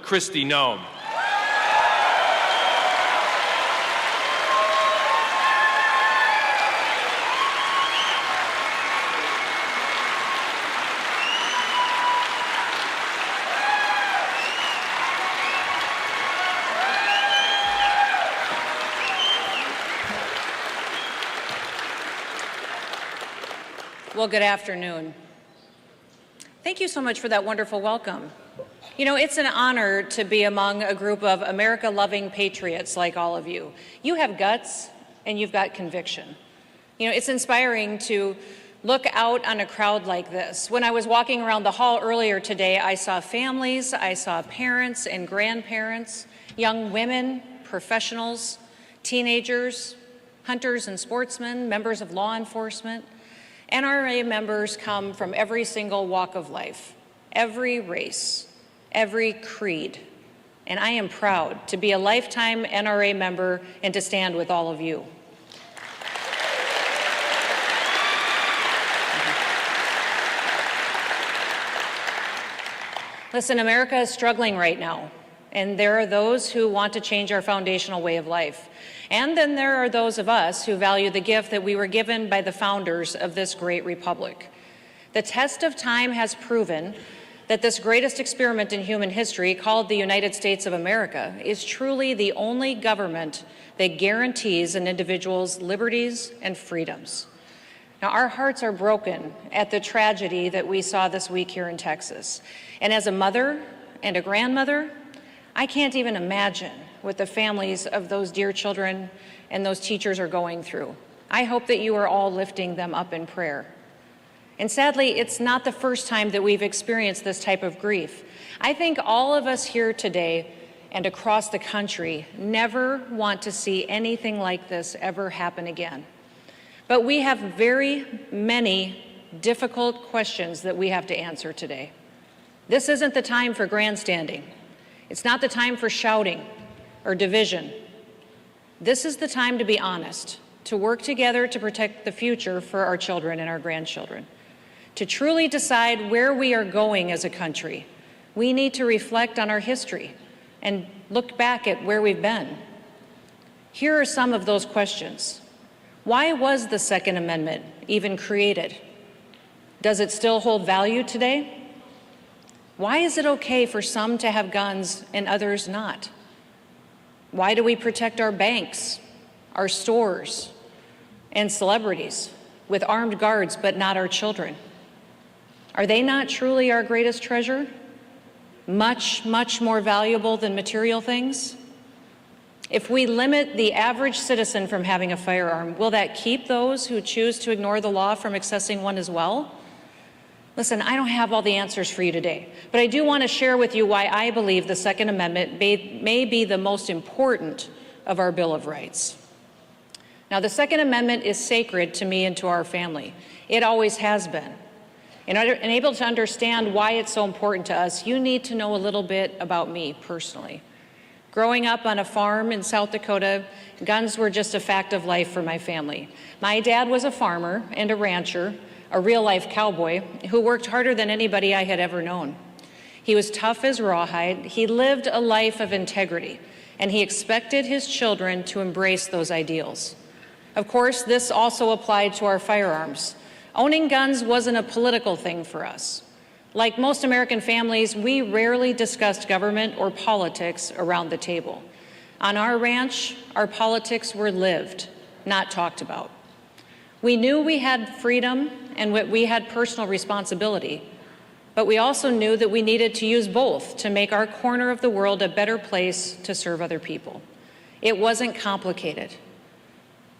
Kristi Noem. Well, good afternoon. Thank you so much for that wonderful welcome. You know, it's an honor to be among a group of America-loving patriots like all of you. You have guts and you've got conviction. You know, it's inspiring to look out on a crowd like this. When I was walking around the hall earlier today, I saw families, I saw parents and grandparents, young women, professionals, teenagers, hunters and sportsmen, members of law enforcement. NRA members come from every single walk of life, every race, every creed. And I am proud to be a lifetime NRA member and to stand with all of you. Listen, America is struggling right now, and there are those who want to change our foundational way of life. And then there are those of us who value the gift that we were given by the founders of this great republic. The test of time has proven that this greatest experiment in human history, called the United States of America, is truly the only government that guarantees an individual's liberties and freedoms. Now, our hearts are broken at the tragedy that we saw this week here in Texas. And as a mother and a grandmother, I can't even imagine what the families of those dear children and those teachers are going through. I hope that you are all lifting them up in prayer. And sadly, it's not the first time that we've experienced this type of grief. I think all of us here today and across the country never want to see anything like this ever happen again. But we have very many difficult questions that we have to answer today. This isn't the time for grandstanding. It's not the time for shouting or division. This is the time to be honest, to work together to protect the future for our children and our grandchildren. To truly decide where we are going as a country, we need to reflect on our history and look back at where we've been. Here are some of those questions. Why was the Second Amendment even created? Does it still hold value today? Why is it okay for some to have guns and others not? Why do we protect our banks, our stores, and celebrities with armed guards but not our children? Are they not truly our greatest treasure? Much, much more valuable than material things? If we limit the average citizen from having a firearm, will that keep those who choose to ignore the law from accessing one as well? Listen, I don't have all the answers for you today, but I do want to share with you why I believe the Second Amendment may be the most important of our Bill of Rights. Now, the Second Amendment is sacred to me and to our family. It always has been. And able to understand why it's so important to us, you need to know a little bit about me personally. Growing up on a farm in South Dakota, guns were just a fact of life for my family. My dad was a farmer and a rancher, a real-life cowboy who worked harder than anybody I had ever known. He was tough as rawhide. He lived a life of integrity, and he expected his children to embrace those ideals. Of course, this also applied to our firearms. Owning guns wasn't a political thing for us. Like most American families, we rarely discussed government or politics around the table. On our ranch, our politics were lived, not talked about. We knew we had freedom and we had personal responsibility, but we also knew that we needed to use both to make our corner of the world a better place to serve other people. It wasn't complicated.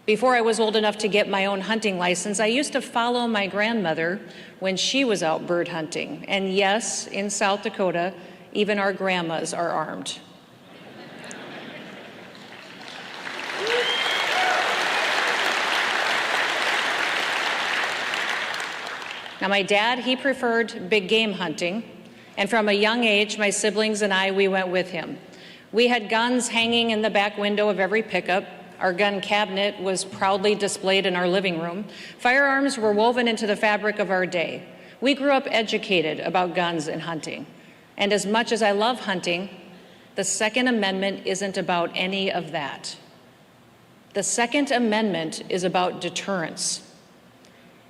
Before I was old enough to get my own hunting license, I used to follow my grandmother when she was out bird hunting. And yes, in South Dakota, even our grandmas are armed. Now, my dad, he preferred big game hunting, and from a young age, my siblings and I, we went with him. We had guns hanging in the back window of every pickup. Our gun cabinet was proudly displayed in our living room. Firearms were woven into the fabric of our day. We grew up educated about guns and hunting. And as much as I love hunting, The Second Amendment isn't about any of that. The Second Amendment is about deterrence.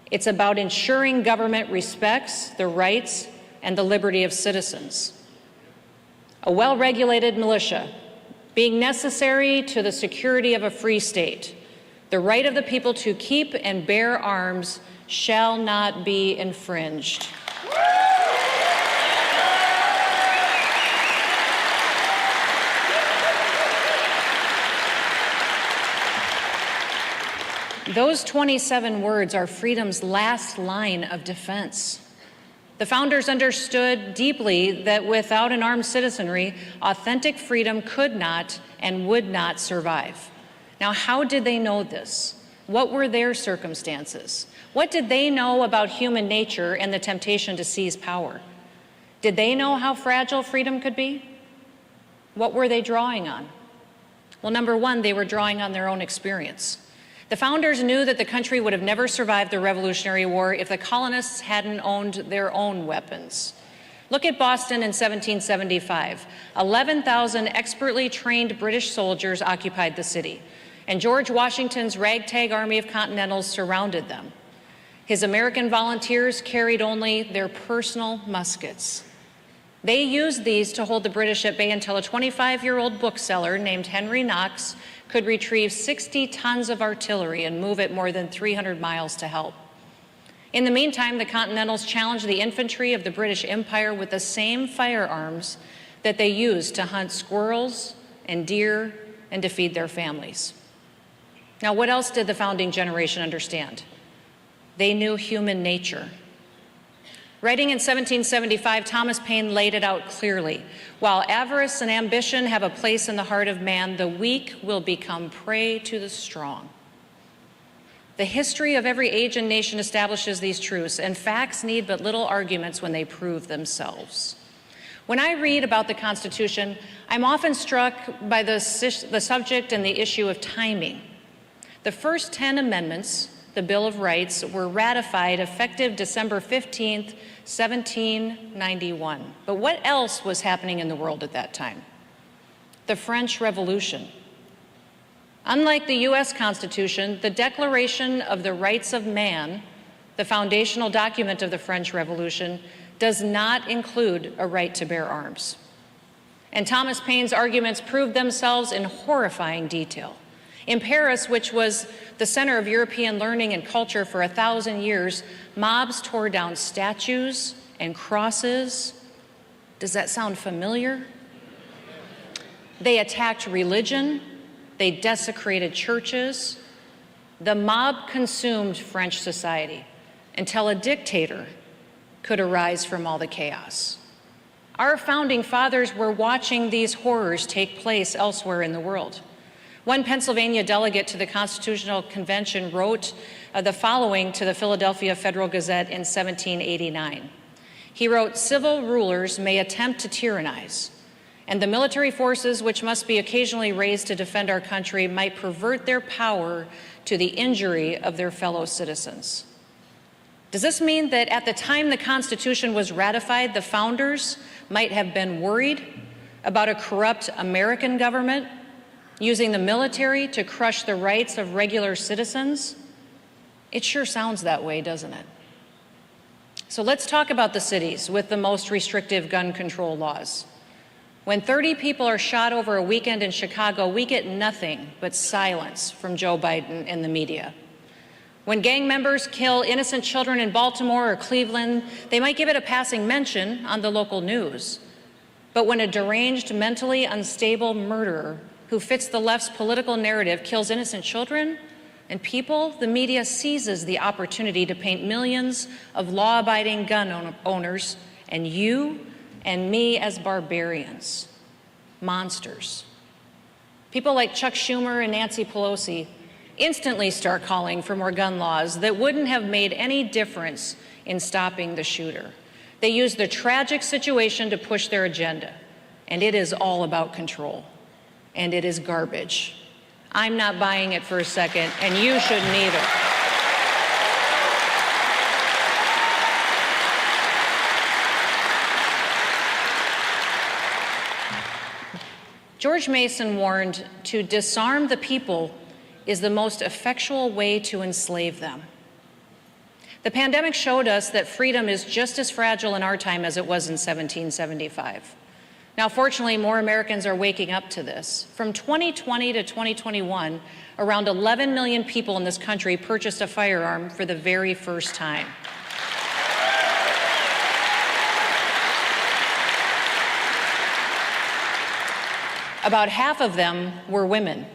It's about ensuring government respects the rights and the liberty of citizens. A well-regulated militia being necessary to the security of a free state, the right of the people to keep and bear arms shall not be infringed. Those 27 words are freedom's last line of defense. The founders understood deeply that without an armed citizenry, authentic freedom could not and would not survive. Now, how did they know this? What were their circumstances? What did they know about human nature and the temptation to seize power? Did they know how fragile freedom could be? What were they drawing on? Well, number one, they were drawing on their own experience. The founders knew that the country would have never survived the Revolutionary War if the colonists hadn't owned their own weapons. Look at Boston in 1775. 11,000 expertly trained British soldiers occupied the city, and George Washington's ragtag army of Continentals surrounded them. His American volunteers carried only their personal muskets. They used these to hold the British at bay until a 25-year-old bookseller named Henry Knox could retrieve 60 tons of artillery and move it more than 300 miles to help. In the meantime, the Continentals challenged the infantry of the British Empire with the same firearms that they used to hunt squirrels and deer and to feed their families. Now, what else did the founding generation understand? They knew human nature. Writing in 1775, Thomas Paine laid it out clearly. While avarice and ambition have a place in the heart of man, the weak will become prey to the strong. The history of every age and nation establishes these truths, and facts need but little arguments when they prove themselves. When I read about the Constitution, I'm often struck by the subject and the issue of timing. The first 10 amendments, the Bill of Rights, were ratified effective December 15th, 1791. But what else was happening in the world at that time? The French Revolution. Unlike the U.S. Constitution, the Declaration of the Rights of Man, the foundational document of the French Revolution, does not include a right to bear arms. And Thomas Paine's arguments proved themselves in horrifying detail. In Paris, which was the center of European learning and culture for 1,000 years, mobs tore down statues and crosses. Does that sound familiar? They attacked religion. They desecrated churches. The mob consumed French society until a dictator could arise from all the chaos. Our founding fathers were watching these horrors take place elsewhere in the world. One Pennsylvania delegate to the Constitutional Convention wrote the following to the Philadelphia Federal Gazette in 1789. He wrote, "Civil rulers may attempt to tyrannize, and the military forces which must be occasionally raised to defend our country might pervert their power to the injury of their fellow citizens." Does this mean that at the time the Constitution was ratified, the founders might have been worried about a corrupt American government using the military to crush the rights of regular citizens? It sure sounds that way, doesn't it? So let's talk about the cities with the most restrictive gun control laws. When 30 people are shot over a weekend in Chicago, we get nothing but silence from Joe Biden and the media. When gang members kill innocent children in Baltimore or Cleveland, they might give it a passing mention on the local news. But when a deranged, mentally unstable murderer who fits the left's political narrative kills innocent children and people, the media seizes the opportunity to paint millions of law-abiding gun owners and you and me as barbarians, monsters. People like Chuck Schumer and Nancy Pelosi instantly start calling for more gun laws that wouldn't have made any difference in stopping the shooter. They use the tragic situation to push their agenda, and it is all about control. And it is garbage. I'm not buying it for a second, and you shouldn't either. George Mason warned, to disarm the people is the most effectual way to enslave them. The pandemic showed us that freedom is just as fragile in our time as it was in 1775. Now, fortunately, more Americans are waking up to this. From 2020 to 2021, around 11 million people in this country purchased a firearm for the very first time. About half of them were women.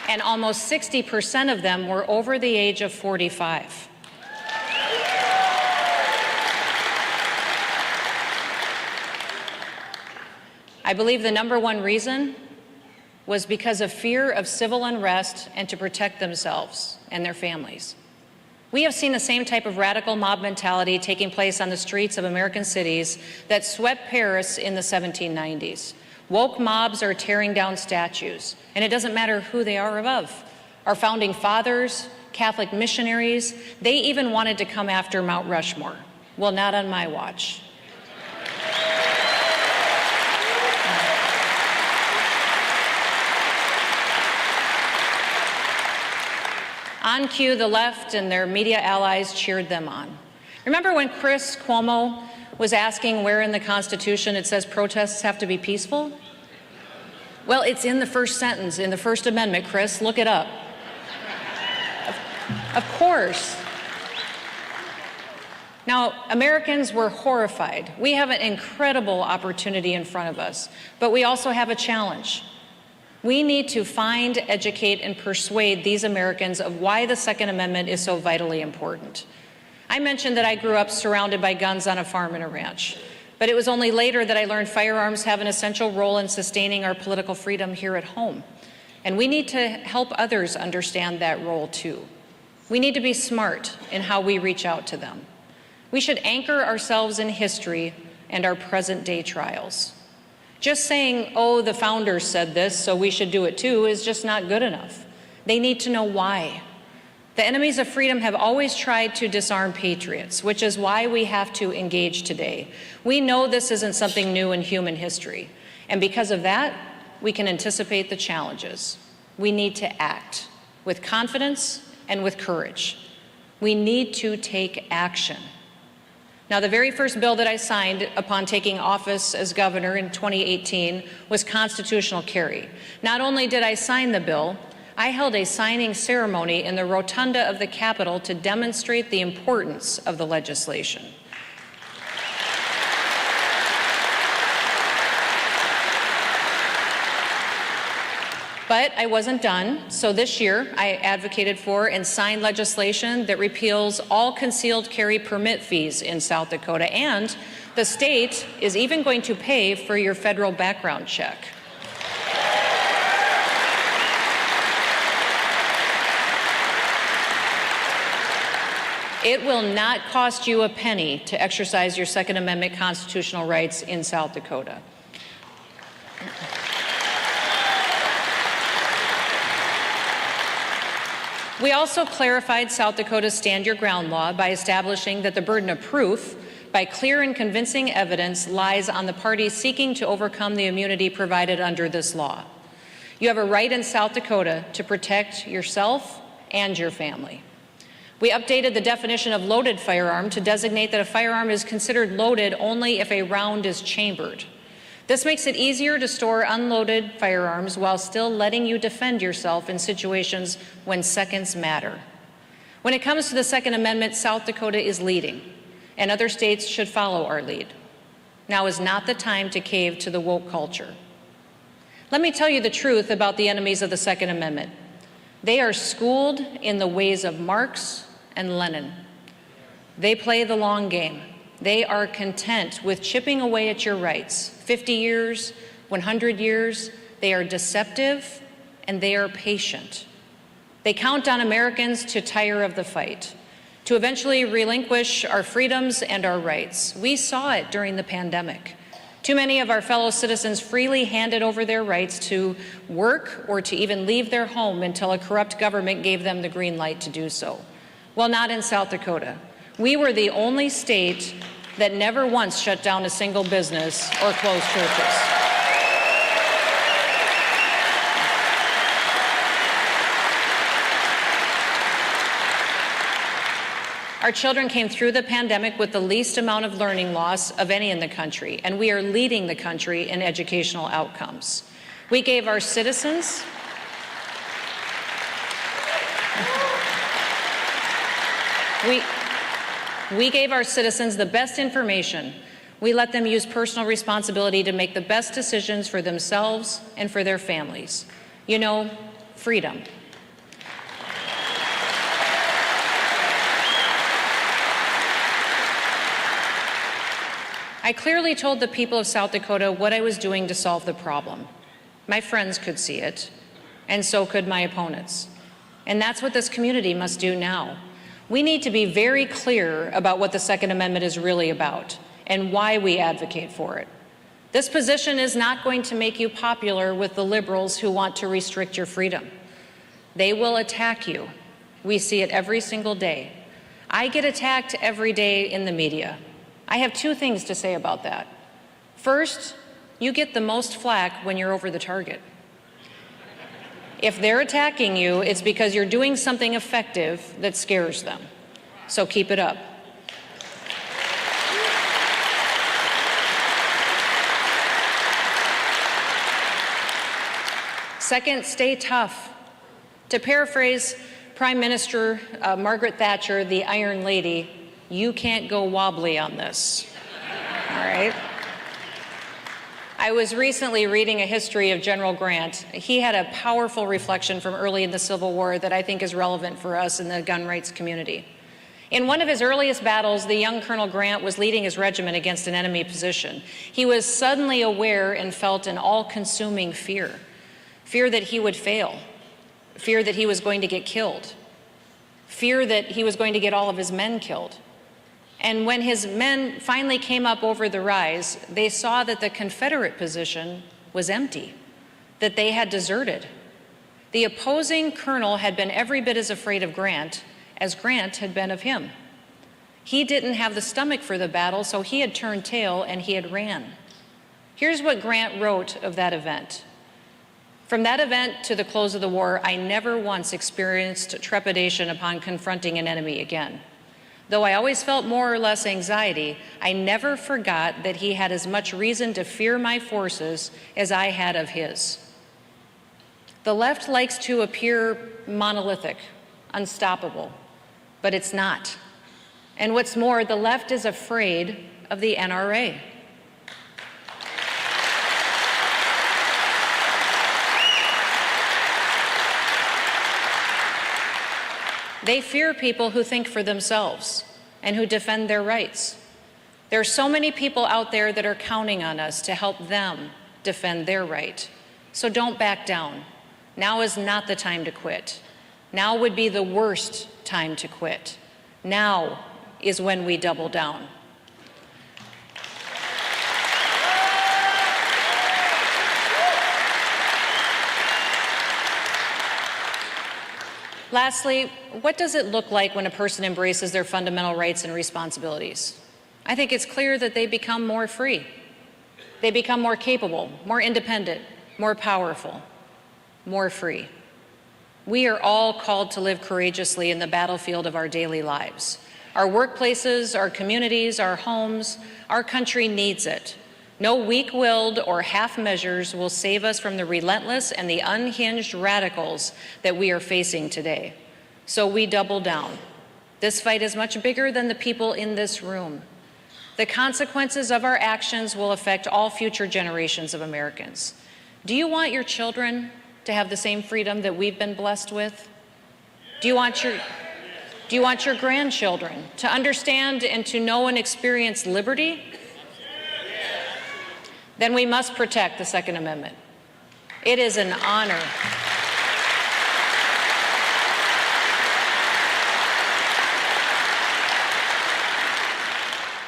And almost 60% of them were over the age of 45. I believe the number one reason was because of fear of civil unrest and to protect themselves and their families. We have seen the same type of radical mob mentality taking place on the streets of American cities that swept Paris in the 1790s. Woke mobs are tearing down statues, and it doesn't matter who they are of. Our founding fathers, Catholic missionaries, they even wanted to come after Mount Rushmore. Well, not on my watch. On cue, the left and their media allies cheered them on. Remember when Chris Cuomo was asking where in the Constitution it says protests have to be peaceful? Well, it's in the first sentence, in the First Amendment, Chris. Look it up. Of course. Now, Americans were horrified. We have an incredible opportunity in front of us, but we also have a challenge. We need to find, educate, and persuade these Americans of why the Second Amendment is so vitally important. I mentioned that I grew up surrounded by guns on a farm and a ranch, but it was only later that I learned firearms have an essential role in sustaining our political freedom here at home. And we need to help others understand that role too. We need to be smart in how we reach out to them. We should anchor ourselves in history and our present-day trials. Just saying, oh, the founders said this, so we should do it too, is just not good enough. They need to know why. The enemies of freedom have always tried to disarm patriots, which is why we have to engage today. We know this isn't something new in human history, and because of that, we can anticipate the challenges. We need to act with confidence and with courage. We need to take action. Now, the very first bill that I signed upon taking office as governor in 2018 was constitutional carry. Not only did I sign the bill, I held a signing ceremony in the rotunda of the Capitol to demonstrate the importance of the legislation. But I wasn't done, so this year I advocated for and signed legislation that repeals all concealed carry permit fees in South Dakota, and the state is even going to pay for your federal background check. It will not cost you a penny to exercise your Second Amendment constitutional rights in South Dakota. We also clarified South Dakota's Stand Your Ground law by establishing that the burden of proof by clear and convincing evidence lies on the parties seeking to overcome the immunity provided under this law. You have a right in South Dakota to protect yourself and your family. We updated the definition of loaded firearm to designate that a firearm is considered loaded only if a round is chambered. This makes it easier to store unloaded firearms while still letting you defend yourself in situations when seconds matter. When it comes to the Second Amendment, South Dakota is leading, and other states should follow our lead. Now is not the time to cave to the woke culture. Let me tell you the truth about the enemies of the Second Amendment. They are schooled in the ways of Marx and Lenin. They play the long game. They are content with chipping away at your rights. 50 years, 100 years, they are deceptive and they are patient. They count on Americans to tire of the fight, to eventually relinquish our freedoms and our rights. We saw it during the pandemic. Too many of our fellow citizens freely handed over their rights to work or to even leave their home until a corrupt government gave them the green light to do so. Well, not in South Dakota. We were the only state that never once shut down a single business or closed churches. Our children came through the pandemic with the least amount of learning loss of any in the country, and we are leading the country in educational outcomes. We gave our citizens We gave our citizens the best information. We let them use personal responsibility to make the best decisions for themselves and for their families. You know, freedom. I clearly told the people of South Dakota what I was doing to solve the problem. My friends could see it, and so could my opponents. And that's what this community must do now. We need to be very clear about what the Second Amendment is really about and why we advocate for it. This position is not going to make you popular with the liberals who want to restrict your freedom. They will attack you. We see it every single day. I get attacked every day in the media. I have two things to say about that. First, you get the most flack when you're over the target. If they're attacking you, it's because you're doing something effective that scares them. So keep it up. Second, stay tough. To paraphrase Prime Minister Margaret Thatcher, the Iron Lady, you can't go wobbly on this. All right? I was recently reading a history of General Grant. He had a powerful reflection from early in the Civil War that I think is relevant for us in the gun rights community. In one of his earliest battles, the young Colonel Grant was leading his regiment against an enemy position. He was suddenly aware and felt an all-consuming fear. Fear that he would fail. Fear that he was going to get killed. Fear that he was going to get all of his men killed. And when his men finally came up over the rise, they saw that the Confederate position was empty, that they had deserted. The opposing colonel had been every bit as afraid of Grant as Grant had been of him. He didn't have the stomach for the battle, so he had turned tail and he had ran. Here's what Grant wrote of that event. From that event to the close of the war, I never once experienced trepidation upon confronting an enemy again. Though I always felt more or less anxiety, I never forgot that he had as much reason to fear my forces as I had of his. The left likes to appear monolithic, unstoppable, but it's not. And what's more, the left is afraid of the NRA. They fear people who think for themselves and who defend their rights. There are so many people out there that are counting on us to help them defend their right. So don't back down. Now is not the time to quit. Now would be the worst time to quit. Now is when we double down. Lastly, what does it look like when a person embraces their fundamental rights and responsibilities? I think it's clear that they become more free. They become more capable, more independent, more powerful, more free. We are all called to live courageously in the battlefield of our daily lives. Our workplaces, our communities, our homes, our country needs it. No weak-willed or half measures will save us from the relentless and the unhinged radicals that we are facing today. So we double down. This fight is much bigger than the people in this room. The consequences of our actions will affect all future generations of Americans. Do you want your children to have the same freedom that we've been blessed with? Do you want your grandchildren to understand and to know and experience liberty? Then we must protect the Second Amendment. It is an honor.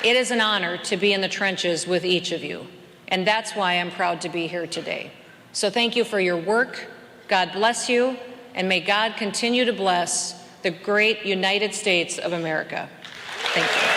It is an honor to be in the trenches with each of you, and that's why I'm proud to be here today. So thank you for your work. God bless you, and may God continue to bless the great United States of America. Thank you.